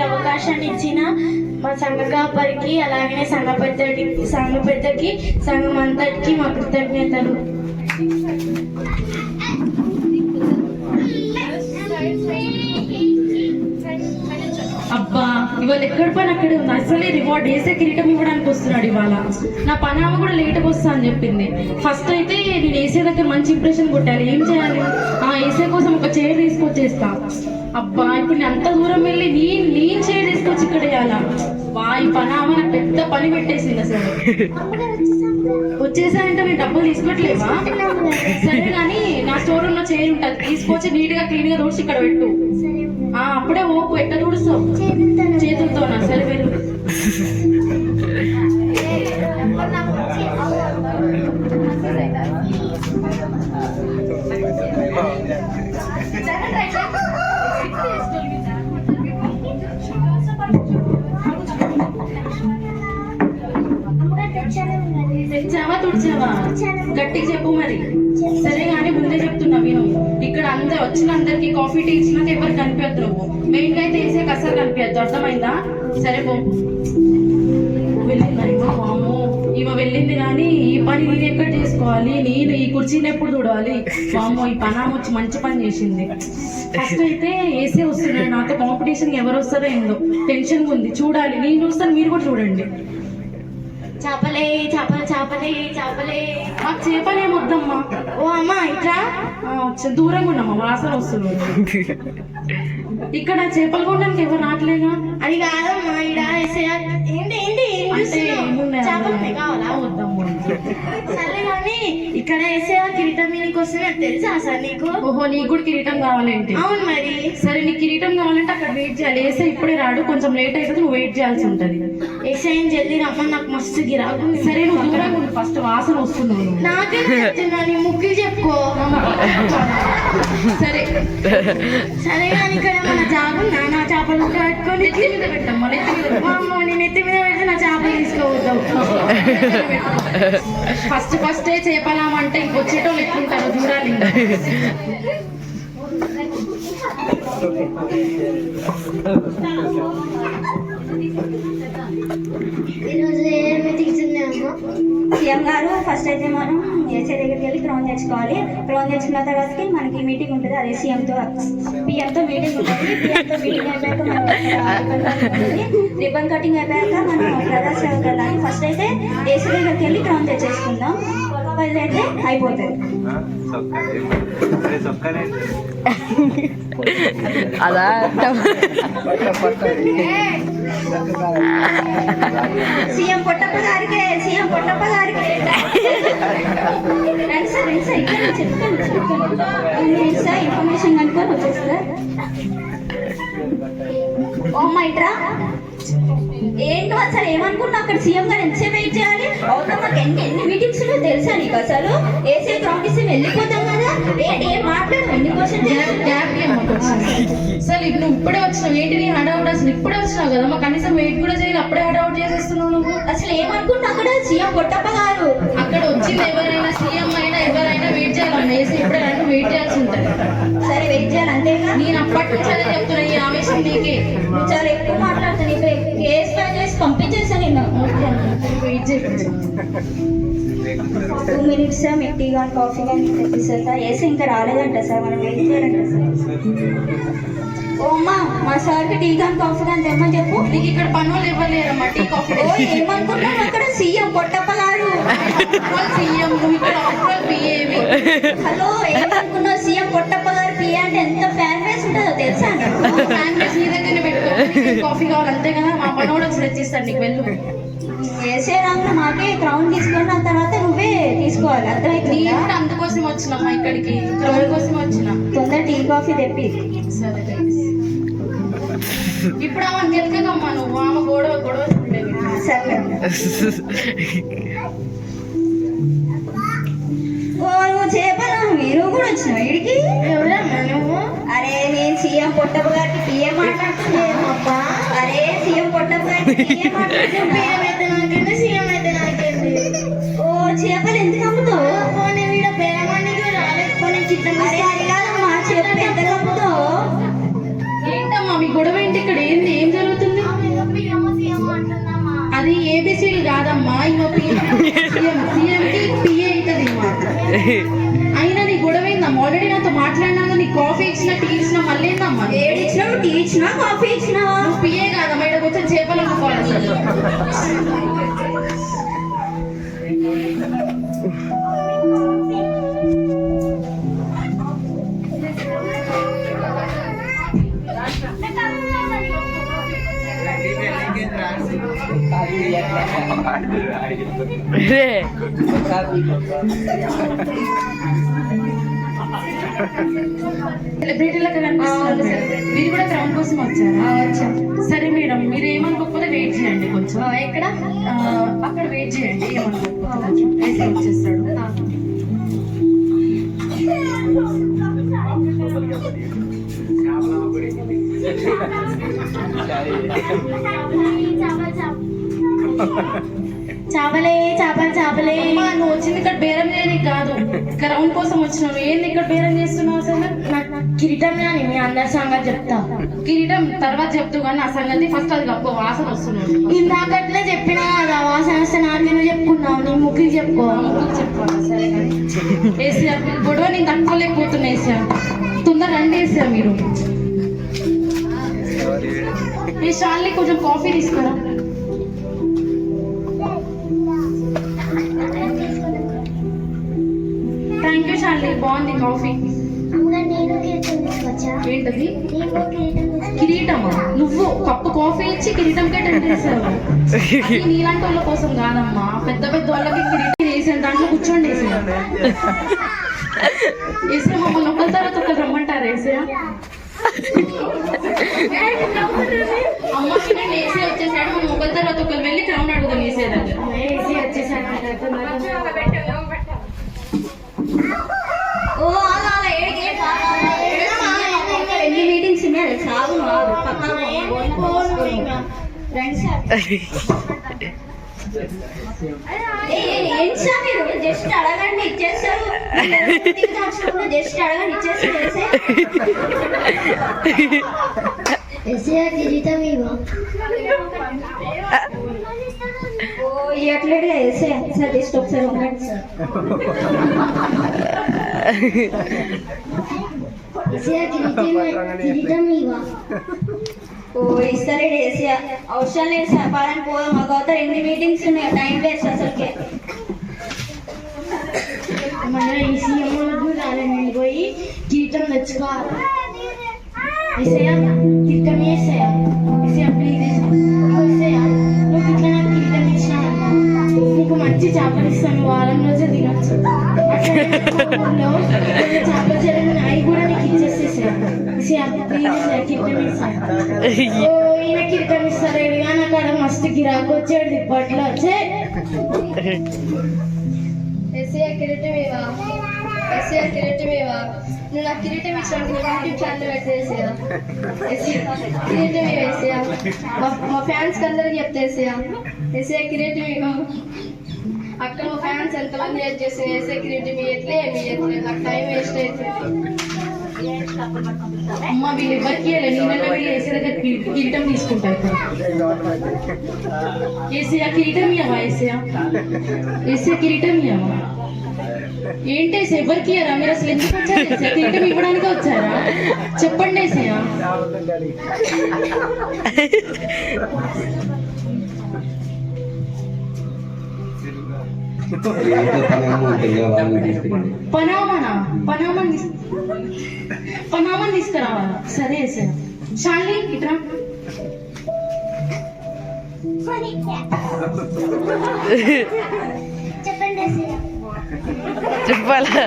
అవకాశాన్ని ఇచ్చిన మా సంఘ కాపరికి అలాగనే సంఘ పెద్దకి సంఘం అంతటికి మా కృతజ్ఞతలు. అబ్బా ఇవాళ ఎక్కడ పని అక్కడే ఉంది. అసలే రివార్డ్ వేసే కిరీటం ఇవ్వడానికి వస్తున్నాడు ఇవాళ. నా పనామ కూడా లేట్గా వస్తా అని చెప్పింది. ఫస్ట్ అయితే నేను వేసే దగ్గర మంచి ఇంప్రెషన్ కొట్టాలి. ఏం చేయాలి? వేసే కోసం ఒక చైర్ తీసుకొచ్చేస్తా. అబ్బా ఇప్పుడు నేను అంత దూరం వెళ్ళి నేను చైర్ తీసుకొచ్చి ఇక్కడ వేయాలా? ఈ పనామ నాకు పెద్ద పని పెట్టేసింది అసలు. వచ్చేసానంటే నేను డబ్బులు తీసుకోవట్లేవా? సరే కానీ నా స్టోర్ ఉన్న చైర్ ఉంటుంది, తీసుకొచ్చి నీట్గా క్లీన్గా తుడిచి ఇక్కడ పెట్టు. అప్పుడే ఓపు ఎట్లా తుడుస్తావు? చేతులతోనా? సరే వెళ్ళు. తెచ్చావా తుడిచావా? గట్టిగా చెప్పు మరి. సరే కానీ ముందే చెప్తున్నా విను. ఇక్కడ వచ్చిన అందరికి కాఫీ టీ ఇచ్చినాక ఎవరు కనిపించద్దు. నువ్వు మెయిన్ గా అయితే వేసే అసలు కనిపించద్దు. అర్థమైందా? సరే పో. వెళ్ళిందా వాము? ఈమె వెళ్ళింది కానీ ఈ పని నేను ఎక్కడ చేసుకోవాలి? నేను ఈ కుర్చీని ఎప్పుడు చూడాలి? వాము ఈ పనామ వచ్చి మంచి పని చేసింది. ఫస్ట్ అయితే ఏసే వస్తున్నాడు. నాతో కాంపిటీషన్ ఎవరు వస్తారో ఏందో టెన్షన్ ఉంది. చూడాలి, నేను చూస్తాను, మీరు కూడా చూడండి. చేపలే చేపలు చేపలే చేపలే. మాకు చేపలేమొద్దమ్మా. ఓ అమ్మ ఇట్లా దూరంగా ఉన్నామా, వాసన వస్తుంది. ఇక్కడ చేపలు కొనడానికి ఎవరు రావట్లేగా? అది కాదమ్మా. కావాలా? వద్దమ్మా. సరే కానీ ఇక్కడ వేసే కిరీటం మీదకి వస్తే తెలుసా సార్ నీకు? ఓహో నీకు కూడా కిరీటం కావాలేంటి? అవును మరి. సరే నీకు కిరీటం కావాలంటే అక్కడ వెయిట్ చేయాలి. వేసే ఇప్పుడే రాడు, కొంచెం లేట్ అయితే నువ్వు వెయిట్ చేయాల్సి ఉంటది. వేసే జల్దీ రమ్మ, నాకు మస్తు గిరాకు. సరే నువ్వు దూరంగా ఉండు, ఫస్ట్ వాసన వస్తుంది. నాకే చెప్తున్నా, నీ ముక్కి చెప్పుకో. సరే సరే కానీ ఇక్కడ మన జాబు నా చేపలు కట్టుకొని నెత్తి మీద పెట్టమ్మా. నెత్తి మీద నేను నెత్తి మీద పెడితే నా చేపలు తీసుకోవద్దావు. ఫస్టే చేపలామంటే ఇంకొచ్చేటోళ్ళు ఎట్లుంటారు చూడాలి. ఈరోజు ఏమి తీర్చున్నామో సీఎం గారు ఫస్ట్ అయితే మనం ఏసీ దగ్గరికి వెళ్ళి క్రౌన్ తెచ్చుకోవాలి. క్రౌన్ తెచ్చుకున్న తర్వాతకి మనకి మీటింగ్ ఉంటుంది. అదే పిఎంతో మీటింగ్ ఉంటుంది. పిఎంతో మీటింగ్ అయిపోయాక మనం రిబ్బన్ కటింగ్ అయిపోయాక మనం ప్రదర్శనకి వెళ్ళాలి. ఫస్ట్ అయితే ఏసీ దగ్గరికి వెళ్ళి క్రౌన్ తెచ్చేసుకుందాం. అయితే అయిపోతుంది. అలా సీఎం పొట్టప్ప గారికి ఇన్ఫర్మేషన్ కనుక్కొని వచ్చేస్తా. ఓ అమ్మ ఇట్రా. ఏంటో అసలు ఏమనుకున్నా? అక్కడ సీఎం గారు ఎంతసేపు వెయిట్ చేయాలి? అవునా? మాకు ఎన్ని మీటింగ్స్ తెలుసా నీకు? అసలు ఏసీ గ్రౌండ్ ఇస్తే వెళ్ళిపోతాం కదా. ఏం మాట్లాడు? ఎన్ని క్వశ్చన్ అసలు నువ్వు ఇప్పుడే వచ్చినావు ఏంటి? నీ హడావుడ్ అసలు ఇప్పుడే వచ్చినావు కదా, మాకు కనీసం వెయిట్ కూడా చేయాలి. అప్పుడే హడావుడ్ చేసేస్తున్నావు నువ్వు. అసలు ఏమనుకున్నా? అక్కడ సీఎం పొట్టప్ప గారు అక్కడ వచ్చింది ఎవరైనా సీఎం అయినా ఎవరైనా వెయిట్ చేయాలి. ఏసీ ఇప్పుడే అంటే వెయిట్ చేయాల్సి ఉంటుంది. సరే వెయిట్ చేయాలి అంతేగా. నేను అప్పటి నుంచి అదే చెప్తున్నా, ఈ ఆవేశం నీకే. నువ్వు చాలా ఎక్కువ మాట్లాడుతాను. ఇప్పుడు కేసు ఫైల్ చేసి పంపించేసాను నిన్న. వెయిట్ చేయాలి. 2 minutes మీకు టీ కానీ కాఫీ కానీ తెప్పిస్తారు సార్. ఏసీ ఇంకా రాలేదంట సార్, మనం వెయిట్ చేయాలంట సార్. ఓ అమ్మా, మా సార్కి టీ కానీ కాఫీ కానీ తెమ్మని చెప్పు. నీకు ఇక్కడ పనులు ఇవ్వలేరమ్మా టీ కాఫీ. ఏమనుకుంటున్నావు? అక్కడ సీఎం పొట్టప్ప గారు. సీఎం నువ్వు ఇక్కడ పిఏవి. హలో, ఏమనుకున్నావు? సీఎం పొట్టప్ప గారు పిఏ అంటే ఎంత ఫ్యాన్ బేస్ ఉంటుందో తెలుసా? ఫ్యాన్ బేస్ నీ దగ్గరనే పెట్టుకో. కాఫీ కావాలి అంతే కదా, మా పనోడు వచ్చి తెచ్చిస్తాడు నీకు. వెళ్ళు. వేసే రంగు మాకే క్రౌన్ తీసుకున్న తర్వాత నువ్వే తీసుకోవాలి. అర్థమైంది? కూడా అందుకోసం వచ్చినమ్మా ఇక్కడికి, క్రౌన్ కోసం వచ్చిన. తొందర టీ కాఫీ తెప్పి. సరే ఇప్పుడు ఆమె గెలకమ్మా నువ్వు. ఆమె గొడవ సరే. ఓ నువ్వు చేపలు మీరు కూడా వచ్చినావు ఇడికి? ఎవరమ్మా నువ్వు? అరే నేను సీఎం పొట్టప్ప గారికి పిఎం మాట్లాడుతున్నాను. అరే సీఎం పొట్టప్ప గారికి పిఎం నాకేంటి సీఎం అయితే నాకేంటి? ఓ చేపలు ఎందుకు అమ్ముతావు? పోనీ వీడ పేరమణికి రాలేకపోతే చిత్తం. అరే అది కాదమ్మా, చెప్పు ఎంత అమ్ముతావు? ఏంటమ్మా మీ గొడవ ఏంటి? ఇక్కడ ఏంది? ఏం జరుగుతుంది? అయినా నీ గొడవ ఏందమ్మా? ఆల్రెడీ నాతో మాట్లాడినా, నీ కాఫీ ఇచ్చినా టీ ఇచ్చినా మళ్ళీ ఏందమ్మా? ఏడు ఇచ్చినావు, టీ ఇచ్చినా, కాఫీ ఇచ్చినావా? నువ్వు పిఏ కాదమ్మా, ఇక్కడ కూర్చొని చేపలు అమ్ముకోవాలి అసలు. సెలబ్రిటీలకు కనిపిస్తున్నారు. మీరు కూడా క్రౌన్ కోసం వచ్చారా? సరే మేడం, మీరు ఏమనుకోకపోతే వెయిట్ చేయండి కొంచెం. ఎక్కడ? అక్కడ వెయిట్ చేయండి, ఏమనుకోకపోతే ఏసీ వచ్చేస్తాడు. చేపలే చేపలు చేపలే. అమ్మా, నువ్వు వచ్చింది ఇక్కడ బేరం చేయడానికి కాదు, క్రౌన్ కోసం వచ్చినావు. ఏంది ఇక్కడ బేరం చేస్తున్నావు అసలు? నాకు కిరీటం రాని మీ అందరి సంగతి చెప్తా. కిరీటం తర్వాత చెప్తూ కానీ ఆ సంగతి ఫస్ట్ అది గొప్ప వాసన వస్తున్నాడు. ఇందాకట్లే చెప్పినా కదా, వాసన వస్తే నాకు నువ్వు చెప్పుకున్నావు, నీ ముగ్గురు చెప్పుకో. చెప్పుకోవాలి సరే కానీ ఏసీఆ గొడవ నేను తట్టుకోలేకపోతున్నా. ఏసీఆ తొందర రండి ఏసీఆ. మీరు ఈ షాల్ని కొంచెం కాఫీ తీసుకురా. థ్యాంక్ యూ షాల్ని, బాగుంది కాఫీ. ఏంటది? కిరీటమా? నువ్వు కప్పు కాఫీ ఇచ్చి కిరీటంకే టెంట్ వేసావు. అది నీలాంటి వాళ్ళ కోసం కాదమ్మా, పెద్ద పెద్ద వాళ్ళకి కిరీటం వేసాను, దాంట్లో కూర్చోండి వేసా. వేసా మమ్మల్ని ఒకరి తర్వాత ఒకరు రమ్మంటారు వేసా. అమ్మ చూడండి, ఏసీ వచ్చేసాడు, మనం ఒకరి తర్వాత ఒకరు వెళ్ళి క్రౌన్ అడుగుదాం ఏసీ దగ్గర. ఏసీ వచ్చేసాను. ఓ అలా ఏడికి ఎన్ని మీటింగ్స్ ఉన్నాయి సాగు మీరు జస్ట్ అడగండి ఇచ్చేస్తారు. జస్ట్ అడగండి ఇచ్చేస్తారు. ఓ ఇవ్వట్లేదుగా వేసే సార్, జస్ట్ ఒకసారి ఉండండి సార్. ఓ ఇస్తారే వేసే అవసరం లేదు సార్, పదని పోదాం. మాకు అవుతారు ఎన్ని మీటింగ్స్ ఉన్నాయి, టైం వేస్ట్ అసలుకే. మన ఈ సీఎం రాలేనండి, పోయి కిరీటం తెచ్చుకోవాలి. ఏసయ్యా కిరీటం వేసాయా? ఏసయ్యా ప్లీజ్ వేసాయా, నువ్వు ఇట్లా నాకు కిరీటం ఇచ్చినావన్నా, నీకు మంచి చేపలు ఇస్తాను, వారం రోజులు తినొచ్చు. అట్లా చేపల చెరువు అవి కూడా నీకు ఇచ్చేసేసాయా? ఏసయ్యా ప్లీజ్ కిరీటం వేసాయా? ఓ ఈయన కిరీటం ఇస్తారేడు కానీ అక్కడ మస్తు గిరాకు వచ్చాడు ఇప్పట్లో. వచ్చే ఎస్ఐఆర్ కిరీటమేవా? ఎస్ఐఆర్ కిరీటమేవా? నువ్వు నాకు కిరీటం ఇచ్చినట్టు యూట్యూబ్ ఛానల్ పెట్టేసేయా. కిరీటమేవా ఎస్ఐఆర్? మా ఫ్యాన్స్ అందరికి చెప్తా ఎస్ఐఆర్. ఎస్ఐఆర్ కిరీటమేవా? అక్కడ మా ఫ్యాన్స్ ఎంతమంది వెయిట్ చేస్తారు. ఎస్ఐఆర్ కిరీటం ఇవ్వట్లే ఏమి ఇవ్వట్లేదు, నాకు టైం వేస్ట్ అవుతుంది. అమ్మ వీళ్ళు ఎవరికి నేనన్నా వీళ్ళు ఏసీ దగ్గర కిరీటం తీసుకుంటారు. ఏసీఆ కిరీటం ఇవ్వవా? ఏసీఆ ఏసీఆ కిరీటం ఇవ్వవా? ఏంటి ఏసీ ఎవరికి ఇయ్యరా? మీరు అసలు ఎందుకు వచ్చారు? ఏసీఆ కిరీటం ఇవ్వడానికి వచ్చారా? చెప్పండి ఏసీఆ. పనామని తీసుకురావాలా? సరే సార్. షాలిని ఇట్రా. చెప్పాలా?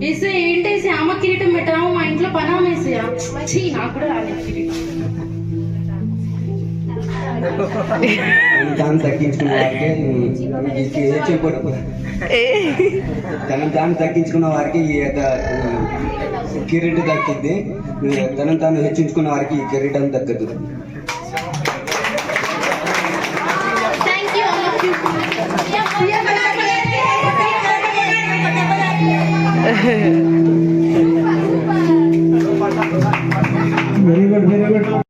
ఏసే ఏంటి ఏసే ఆమె కిరీటం పెట్టాము, మా ఇంట్లో పనామ వేసేయా? చీ, నాకు కూడా రాలేదు కిరీటం. దాన్ని తగ్గించుకున్న వారికి తాను తగ్గించుకున్న వారికి ఈ యొక్క కిరీటం దక్కిద్ది, తనను తాను హెచ్చించుకున్న వారికి ఈ కిరీటం దక్కదు. Thank you all of you. Very good, very good.